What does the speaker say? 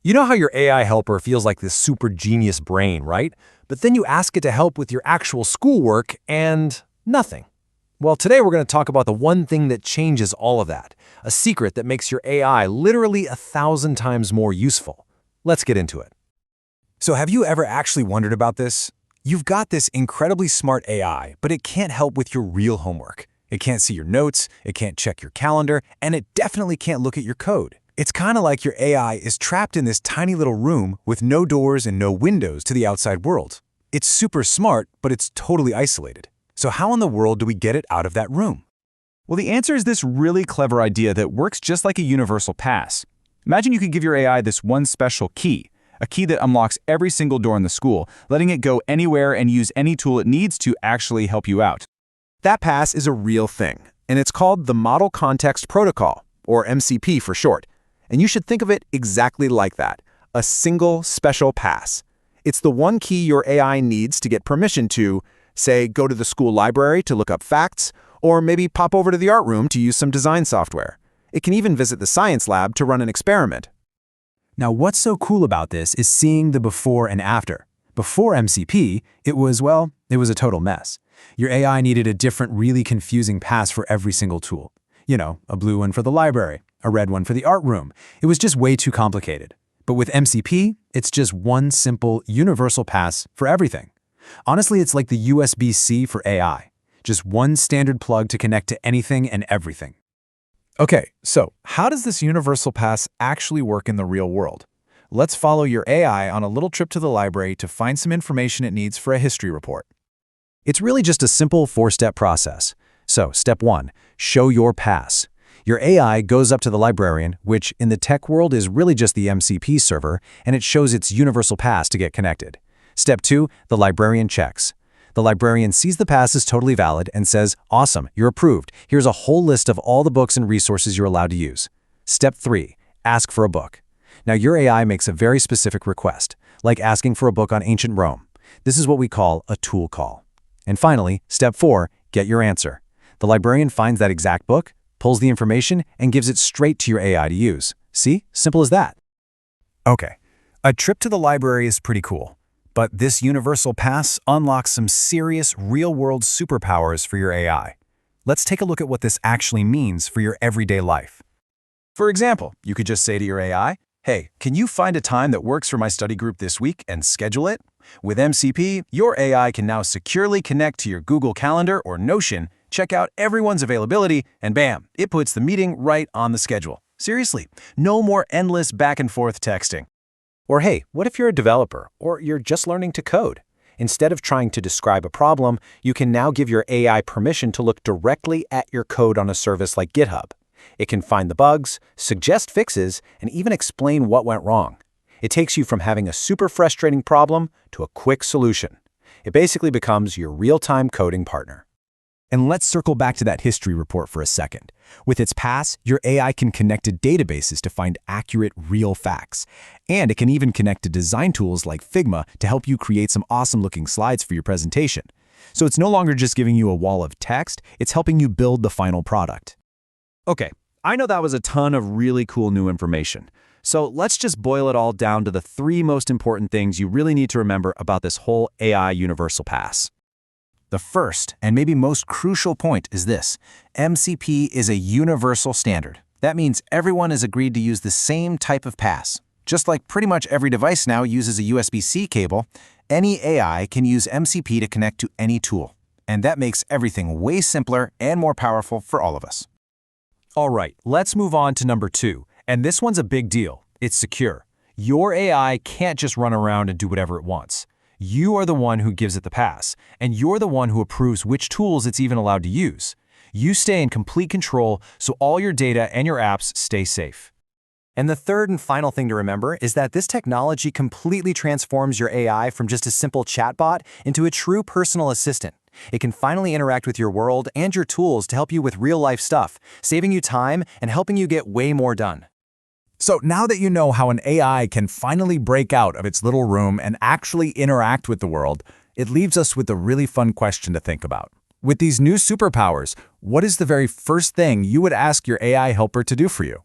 You know how your AI helper feels like this super genius brain, right? But then you ask it to help with your actual schoolwork and nothing. Well, today we're going to talk about the one thing that changes all of that, a secret that makes your AI literally 1,000 times more useful. Let's get into it. So have you ever actually wondered about this? You've got this incredibly smart AI, but it can't help with your real homework. It can't see your notes, it can't check your calendar, and it definitely can't look at your code. It's kind of like your AI is trapped in this tiny little room with no doors and no windows to the outside world. It's super smart, but it's totally isolated. So how in the world do we get it out of that room? Well, the answer is this really clever idea that works just like a universal pass. Imagine you could give your AI this one special key, a key that unlocks every single door in the school, letting it go anywhere and use any tool it needs to actually help you out. That pass is a real thing, and it's called the Model Context Protocol, or MCP for short. And you should think of it exactly like that, a single special pass. It's the one key your AI needs to get permission to, say, go to the school library to look up facts, or maybe pop over to the art room to use some design software. It can even visit the science lab to run an experiment. Now, what's so cool about this is seeing the before and after. Before MCP, it was a total mess. Your AI needed a different, really confusing pass for every single tool. You know, a blue one for the library, a red one for the art room. It was just way too complicated. But with MCP, it's just one simple, universal pass for everything. Honestly, it's like the USB-C for AI. Just one standard plug to connect to anything and everything. Okay, so how does this universal pass actually work in the real world? Let's follow your AI on a little trip to the library to find some information it needs for a history report. It's really just a simple 4-step process. So, step 1, show your pass. Your AI goes up to the librarian, which in the tech world is really just the MCP server, and it shows its universal pass to get connected. Step 2, the librarian checks. The librarian sees the pass is totally valid and says, awesome, you're approved. Here's a whole list of all the books and resources you're allowed to use. Step 3, ask for a book. Now your AI makes a very specific request, like asking for a book on ancient Rome. This is what we call a tool call. And finally, step 4, get your answer. The librarian finds that exact book, pulls the information, and gives it straight to your AI to use. See? Simple as that. Okay, a trip to the library is pretty cool. But this universal pass unlocks some serious real-world superpowers for your AI. Let's take a look at what this actually means for your everyday life. For example, you could just say to your AI, hey, can you find a time that works for my study group this week and schedule it? With MCP, your AI can now securely connect to your Google Calendar or Notion, check out everyone's availability, and bam, it puts the meeting right on the schedule. Seriously, no more endless back-and-forth texting. Or hey, what if you're a developer or you're just learning to code? Instead of trying to describe a problem, you can now give your AI permission to look directly at your code on a service like GitHub. It can find the bugs, suggest fixes, and even explain what went wrong. It takes you from having a super frustrating problem to a quick solution. It basically becomes your real-time coding partner. And let's circle back to that history report for a second. With its pass, your AI can connect to databases to find accurate, real facts. And it can even connect to design tools like Figma to help you create some awesome-looking slides for your presentation. So it's no longer just giving you a wall of text, it's helping you build the final product. Okay, I know that was a ton of really cool new information. So let's just boil it all down to the 3 most important things you really need to remember about this whole AI universal pass. The first, and maybe most crucial point is this: MCP is a universal standard. That means everyone has agreed to use the same type of pass. Just like pretty much every device now uses a USB-C cable, any AI can use MCP to connect to any tool. And that makes everything way simpler and more powerful for all of us. All right, let's move on to number 2. And this one's a big deal. It's secure. Your AI can't just run around and do whatever it wants. You are the one who gives it the pass, and you're the one who approves which tools it's even allowed to use. You stay in complete control, so all your data and your apps stay safe. And the third and final thing to remember is that this technology completely transforms your AI from just a simple chatbot into a true personal assistant. It can finally interact with your world and your tools to help you with real-life stuff, saving you time and helping you get way more done. So now that you know how an AI can finally break out of its little room and actually interact with the world, it leaves us with a really fun question to think about. With these new superpowers, what is the very first thing you would ask your AI helper to do for you?